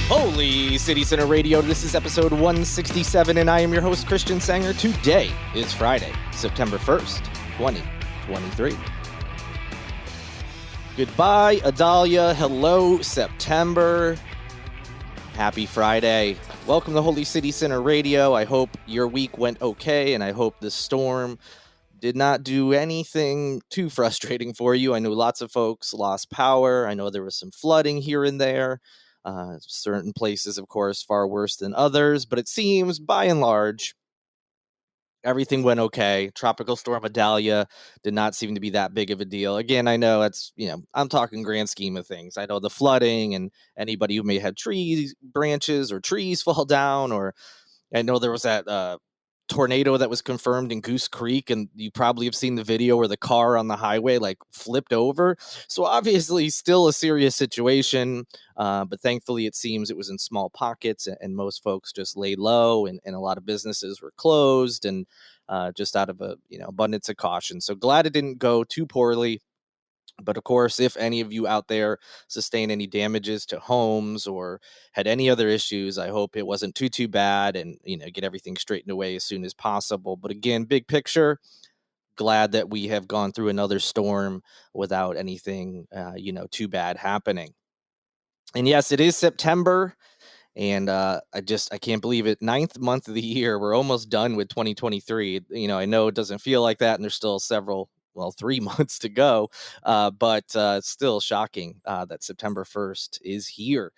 Holy City Center Radio, this is episode 167, and I am your host, Christian Sanger. Today is Friday, September 1st, 2023. Goodbye, Adalia. Hello, September. Happy Friday. Welcome to Holy City Center Radio. I hope your week went okay, and I hope the storm did not do anything too frustrating for you. I know lots of folks lost power. I know there was some flooding here and there. Certain places, of course, far worse than others, but it seems by and large, everything went okay. Tropical Storm Adalia did not seem to be that big of a deal. Again, I know I'm talking grand scheme of things. I know the flooding and anybody who may have trees, branches or trees fall down, or I know there was that tornado that was confirmed in Goose Creek, and you probably have seen the video where the car on the highway flipped over. So obviously still a serious situation, but thankfully it seems it was in small pockets, and most folks just laid low, and a lot of businesses were closed, and just out of abundance of caution. So glad it didn't go too poorly. But of course, if any of you out there sustain any damages to homes or had any other issues, I hope it wasn't too bad, and get everything straightened away as soon as possible. But again, big picture, glad that we have gone through another storm without anything too bad happening. And yes, it is September, and I can't believe it. 9th month of the year. We're almost done with 2023. I know it doesn't feel like that, and there's still 3 months to go, but it's still shocking that September 1st is here.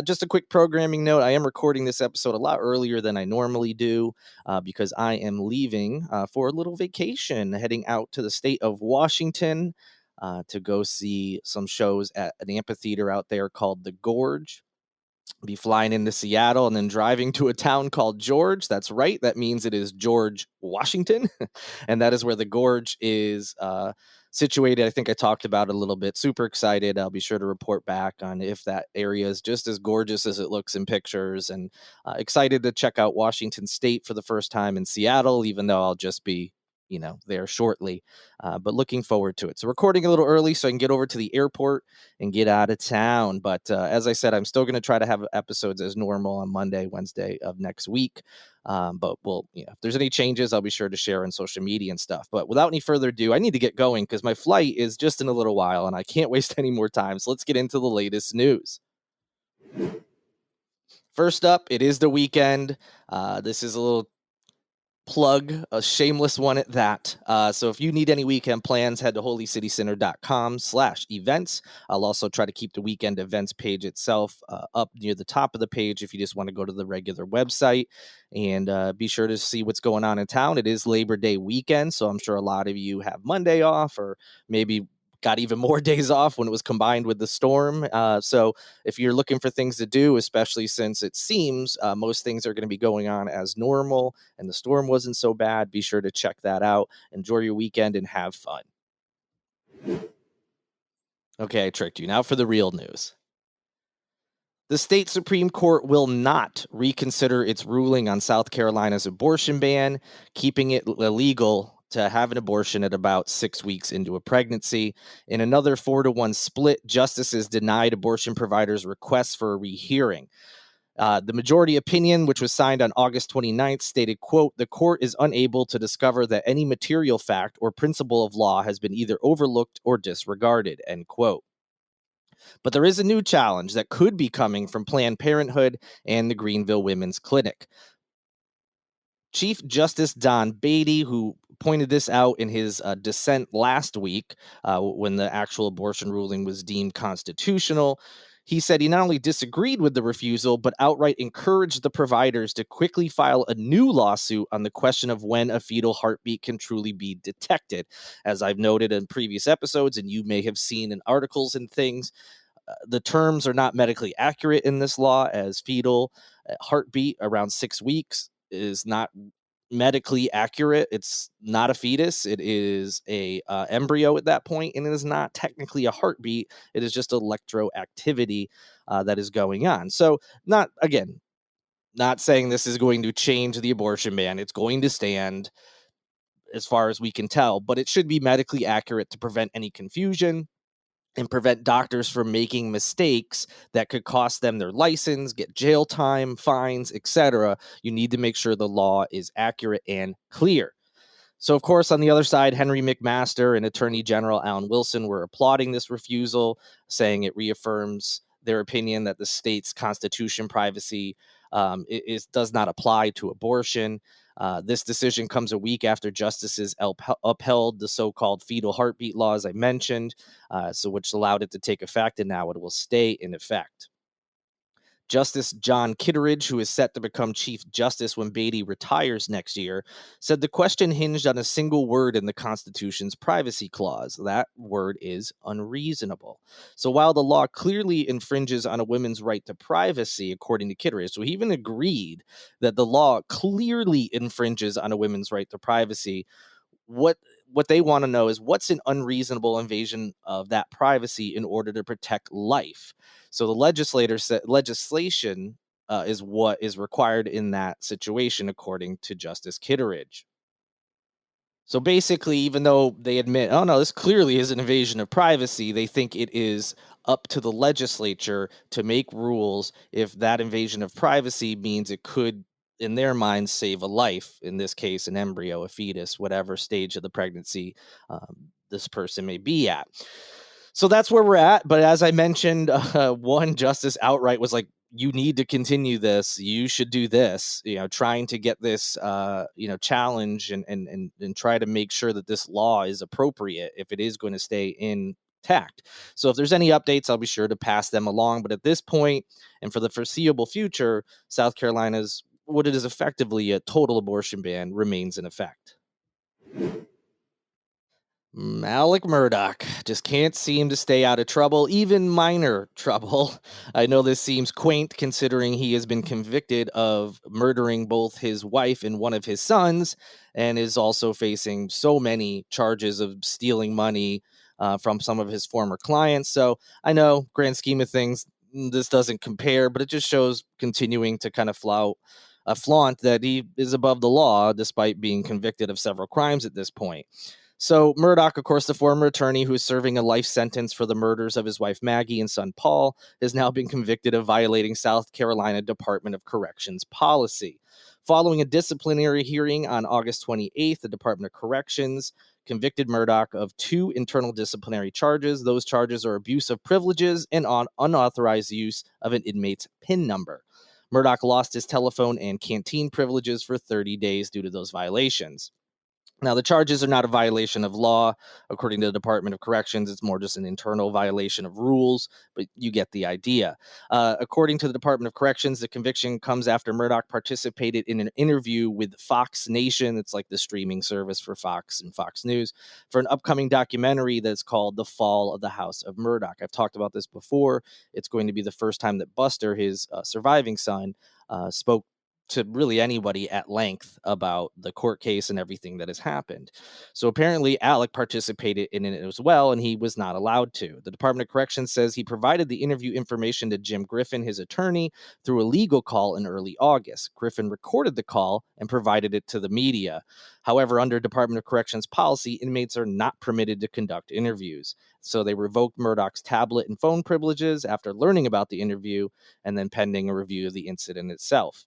Just a quick programming note. I am recording this episode a lot earlier than I normally do because I am leaving for a little vacation, heading out to the state of Washington to go see some shows at an amphitheater out there called The Gorge. Be flying into Seattle and then driving to a town called George. That's right. That means it is George, Washington. And that is where the Gorge is situated. I think I talked about it a little bit. Super excited. I'll be sure to report back on if that area is just as gorgeous as it looks in pictures. And excited to check out Washington State for the first time in Seattle, even though I'll just be there shortly, but looking forward to it. So recording a little early so I can get over to the airport and get out of town. But as I said, I'm still going to try to have episodes as normal on Monday, Wednesday of next week. But if there's any changes, I'll be sure to share on social media and stuff. But without any further ado, I need to get going because my flight is just in a little while and I can't waste any more time. So let's get into the latest news. First up, it is the weekend. This is a little plug, a shameless one at that. So if you need any weekend plans, head to holycitycenter.com/events. I'll also try to keep the weekend events page itself up near the top of the page if you just want to go to the regular website, and be sure to see what's going on in town. It is Labor Day weekend, so I'm sure a lot of you have Monday off, or maybe got even more days off when it was combined with the storm. So if you're looking for things to do, especially since it seems most things are going to be going on as normal and the storm wasn't so bad, be sure to check that out. Enjoy your weekend and have fun. Okay, I tricked you. Now for the real news. The state Supreme Court will not reconsider its ruling on South Carolina's abortion ban, keeping it illegal to have an abortion at about 6 weeks into a pregnancy. In another 4-1 split, justices denied abortion providers' requests for a rehearing. The majority opinion, which was signed on August 29th, stated, quote, "The court is unable to discover that any material fact or principle of law has been either overlooked or disregarded," end quote. But there is a new challenge that could be coming from Planned Parenthood and the Greenville Women's Clinic. Chief Justice Don Beatty, who pointed this out in his dissent last week when the actual abortion ruling was deemed constitutional, he said he not only disagreed with the refusal, but outright encouraged the providers to quickly file a new lawsuit on the question of when a fetal heartbeat can truly be detected. As I've noted in previous episodes, and you may have seen in articles and things, the terms are not medically accurate in this law, as fetal heartbeat around 6 weeks is not medically accurate. It's not a fetus. It is a embryo at that point, and it is not technically a heartbeat. It is just electroactivity that is going on. So not saying this is going to change the abortion ban. It's going to stand as far as we can tell, but it should be medically accurate to prevent any confusion. and prevent doctors from making mistakes that could cost them their license, get jail time, fines, etc. You need to make sure the law is accurate and clear. So, of course, on the other side, Henry McMaster and Attorney General Alan Wilson were applauding this refusal, saying it reaffirms their opinion that the state's constitution privacy does not apply to abortion. This decision comes a week after justices upheld the so-called fetal heartbeat law, as I mentioned, which allowed it to take effect, and now it will stay in effect. Justice John Kitteridge, who is set to become Chief Justice when Beatty retires next year, said the question hinged on a single word in the Constitution's privacy clause. That word is unreasonable. So while the law clearly infringes on a woman's right to privacy, according to Kitteridge, so he even agreed that the law clearly infringes on a woman's right to privacy, what they want to know is what's an unreasonable invasion of that privacy in order to protect life. So the legislation is what is required in that situation, according to Justice Kitteridge. So basically, even though they admit, oh no, this clearly is an invasion of privacy, they think it is up to the legislature to make rules if that invasion of privacy means it could, in their minds, save a life, in this case, an embryo, a fetus, whatever stage of the pregnancy this person may be at. So that's where we're at. But as I mentioned, one justice outright was like, you need to continue this. You should do this, trying to get this, challenge and try to make sure that this law is appropriate if it is going to stay intact. So if there's any updates, I'll be sure to pass them along. But at this point, and for the foreseeable future, South Carolina's what it is effectively a total abortion ban remains in effect. Alec Murdaugh just can't seem to stay out of trouble, even minor trouble. I know this seems quaint considering he has been convicted of murdering both his wife and one of his sons, and is also facing so many charges of stealing money from some of his former clients. So I know, grand scheme of things, this doesn't compare, but it just shows continuing to kind of flaunt that he is above the law despite being convicted of several crimes at this point. So Murdaugh, of course, the former attorney who is serving a life sentence for the murders of his wife Maggie and son Paul, has now been convicted of violating South Carolina Department of Corrections policy. Following a disciplinary hearing on August 28th, the Department of Corrections convicted Murdaugh of 2 internal disciplinary charges. Those charges are abuse of privileges and unauthorized use of an inmate's PIN number. Murdaugh lost his telephone and canteen privileges for 30 days due to those violations. Now, the charges are not a violation of law, according to the Department of Corrections. It's more just an internal violation of rules, but you get the idea. According to the Department of Corrections, the conviction comes after Murdaugh participated in an interview with Fox Nation. It's like the streaming service for Fox and Fox News, for an upcoming documentary that's called The Fall of the House of Murdaugh. I've talked about this before. It's going to be the first time that Buster, his surviving son, spoke to really anybody at length about the court case and everything that has happened. So apparently Alec participated in it as well, and he was not allowed to. The Department of Corrections says he provided the interview information to Jim Griffin, his attorney, through a legal call in early August. Griffin recorded the call and provided it to the media. However, under Department of Corrections policy, inmates are not permitted to conduct interviews. So they revoked Murdaugh's tablet and phone privileges after learning about the interview and then pending a review of the incident itself.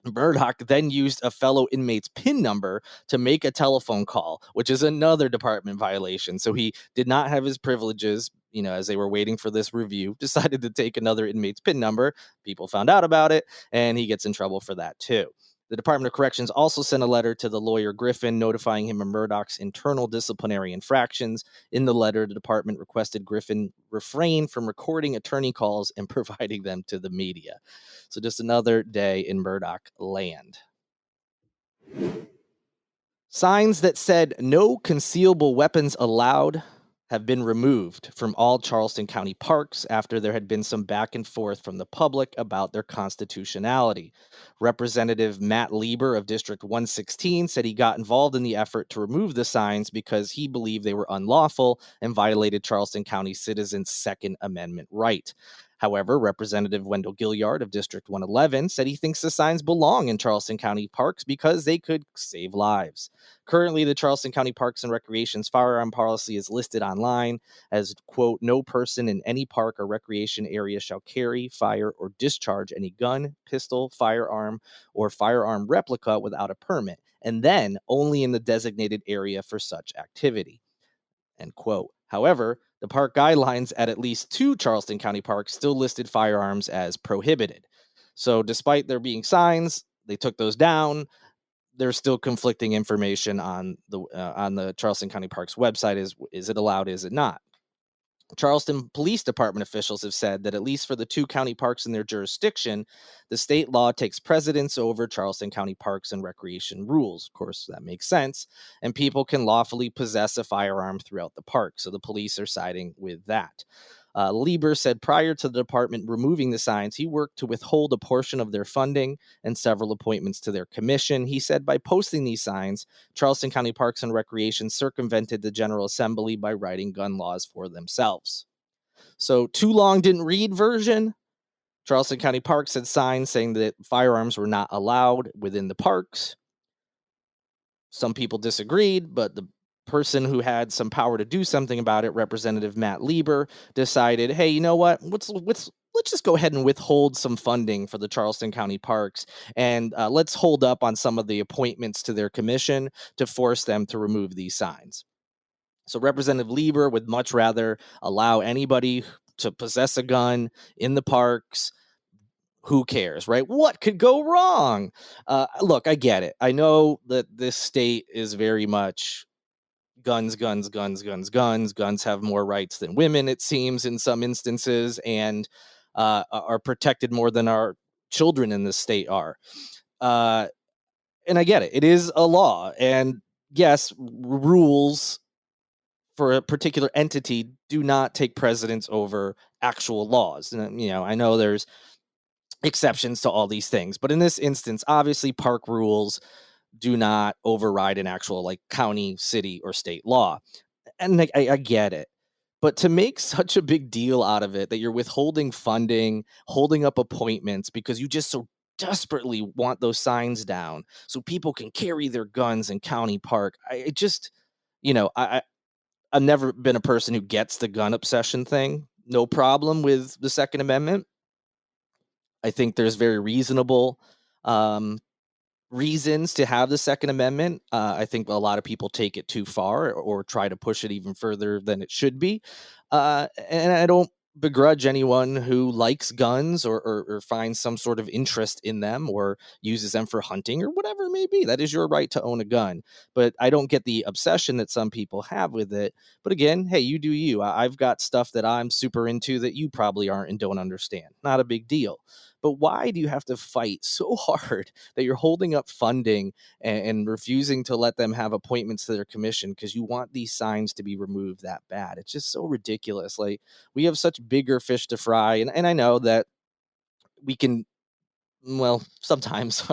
Murdaugh then used a fellow inmate's PIN number to make a telephone call, which is another department violation. So he did not have his privileges, as they were waiting for this review, decided to take another inmate's PIN number. People found out about it, and he gets in trouble for that too. The Department of Corrections also sent a letter to the lawyer Griffin notifying him of Murdaugh's internal disciplinary infractions. In the letter, the department requested Griffin refrain from recording attorney calls and providing them to the media. So just another day in Murdaugh land. Signs that said no concealable weapons allowed have been removed from all Charleston County parks after there had been some back and forth from the public about their constitutionality. Representative Matt Lieber of District 116 said he got involved in the effort to remove the signs because he believed they were unlawful and violated Charleston County citizens' Second Amendment right. However, Representative Wendell Gilliard of District 111 said he thinks the signs belong in Charleston County parks because they could save lives. Currently, the Charleston County Parks and Recreation's firearm policy is listed online as, quote, no person in any park or recreation area shall carry, fire, or discharge any gun, pistol, firearm, or firearm replica without a permit, and then only in the designated area for such activity, end quote. However, the park guidelines at least two Charleston County parks still listed firearms as prohibited. So despite there being signs, they took those down. There's still conflicting information on the Charleston County Parks website. Is it allowed? Is it not? Charleston Police Department officials have said that at least for the two county parks in their jurisdiction, the state law takes precedence over Charleston County Parks and Recreation rules. Of course, that makes sense. And people can lawfully possess a firearm throughout the park. So the police are siding with that. Lieber said prior to the department removing the signs, he worked to withhold a portion of their funding and several appointments to their commission. He said by posting these signs, Charleston County Parks and Recreation circumvented the General Assembly by writing gun laws for themselves. So, too long didn't read version. Charleston County Parks had signs saying that firearms were not allowed within the parks. Some people disagreed, but the person who had some power to do something about it, Representative Matt Lieber, decided, hey, you know what? Let's just go ahead and withhold some funding for the Charleston County Parks, and let's hold up on some of the appointments to their commission to force them to remove these signs. So Representative Lieber would much rather allow anybody to possess a gun in the parks. Who cares, right? What could go wrong? Look, I get it. I know that this state is very much guns, guns, guns, guns, guns. Guns have more rights than women, it seems, in some instances, and are protected more than our children in this state are. And I get it. It is a law. And yes, rules for a particular entity do not take precedence over actual laws. And, I know there's exceptions to all these things, but in this instance, obviously, park rules do not override an actual like county, city, or state law. And I get it. But to make such a big deal out of it that you're withholding funding, holding up appointments because you just so desperately want those signs down so people can carry their guns in county park. I just, I've never been a person who gets the gun obsession thing. No problem with the Second Amendment. I think there's very reasonable um, reasons to have the Second Amendment. I think a lot of people take it too far or try to push it even further than it should be. And I don't begrudge anyone who likes guns or finds some sort of interest in them or uses them for hunting or whatever it may be. That is your right to own a gun. But I don't get the obsession that some people have with it. But again, hey, you do you. I've got stuff that I'm super into that you probably aren't and don't understand. Not a big deal. But why do you have to fight so hard that you're holding up funding and refusing to let them have appointments to their commission because you want these signs to be removed that bad? It's just so ridiculous. Like, we have such bigger fish to fry. And I know that we can, well, sometimes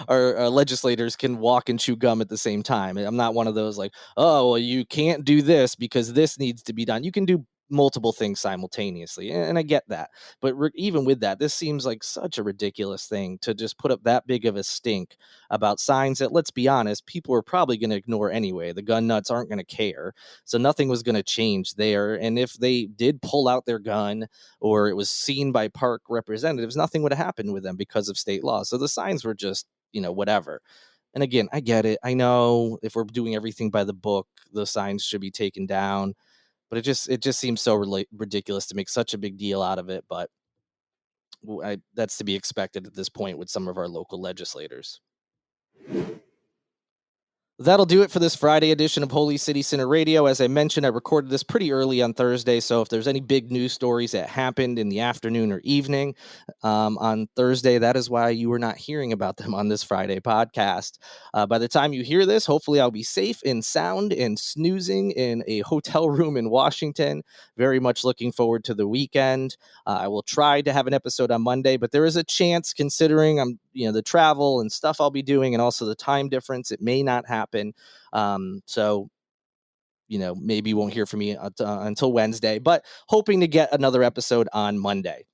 our legislators can walk and chew gum at the same time. I'm not one of those like, oh, well, you can't do this because this needs to be done. You can do multiple things simultaneously, and I get that. But even with that, this seems like such a ridiculous thing to just put up that big of a stink about signs that, let's be honest, people are probably going to ignore anyway. The gun nuts aren't going to care, so nothing was going to change there. And if they did pull out their gun or it was seen by park representatives, nothing would have happened with them because of state law. So the signs were just, whatever. And again, I get it. I know if we're doing everything by the book, the signs should be taken down. But it just seems so ridiculous to make such a big deal out of it. But that's to be expected at this point with some of our local legislators. That'll do it for this Friday edition of Holy City Center Radio. As I mentioned, I recorded this pretty early on Thursday, so if there's any big news stories that happened in the afternoon or evening on Thursday, that is why you were not hearing about them on this Friday podcast. By the time you hear this, hopefully I'll be safe and sound and snoozing in a hotel room in Washington. Very much looking forward to the weekend. I will try to have an episode on Monday, but there is a chance, considering I'm the travel and stuff I'll be doing and also the time difference, it may not happen. So maybe you won't hear from me until Wednesday, but hoping to get another episode on Monday.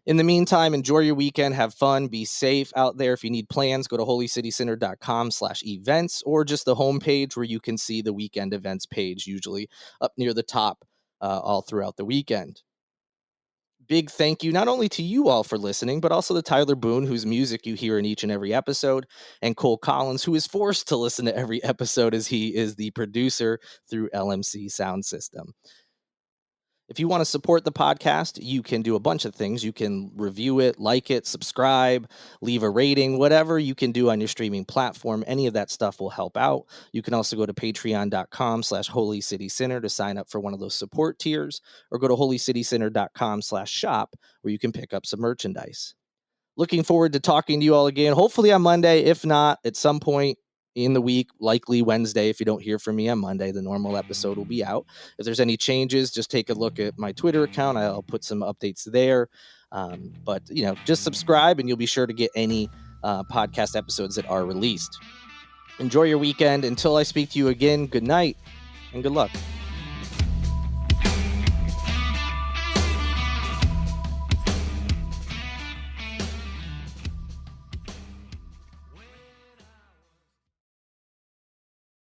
In the meantime, enjoy your weekend, have fun, be safe out there. If you need plans, go to holycitycenter.com/events or just the homepage where you can see the weekend events page, usually up near the top all throughout the weekend. Big thank you not only to you all for listening, but also to Tyler Boone, whose music you hear in each and every episode, and Cole Collins, who is forced to listen to every episode as he is the producer through LMC Sound System. If you want to support the podcast, you can do a bunch of things. You can review it, like it, subscribe, leave a rating, whatever you can do on your streaming platform. Any of that stuff will help out. You can also go to patreon.com/holycitycenter to sign up for one of those support tiers, or go to holycitycenter.com/shop where you can pick up some merchandise. Looking forward to talking to you all again, hopefully on Monday. If not, at some point in the week, likely Wednesday. If you don't hear from me on Monday, the normal episode will be out. If there's any changes, just take a look at my Twitter account. I'll put some updates there. But just subscribe and you'll be sure to get any podcast episodes that are released. Enjoy your weekend. Until I speak to you again, good night and good luck.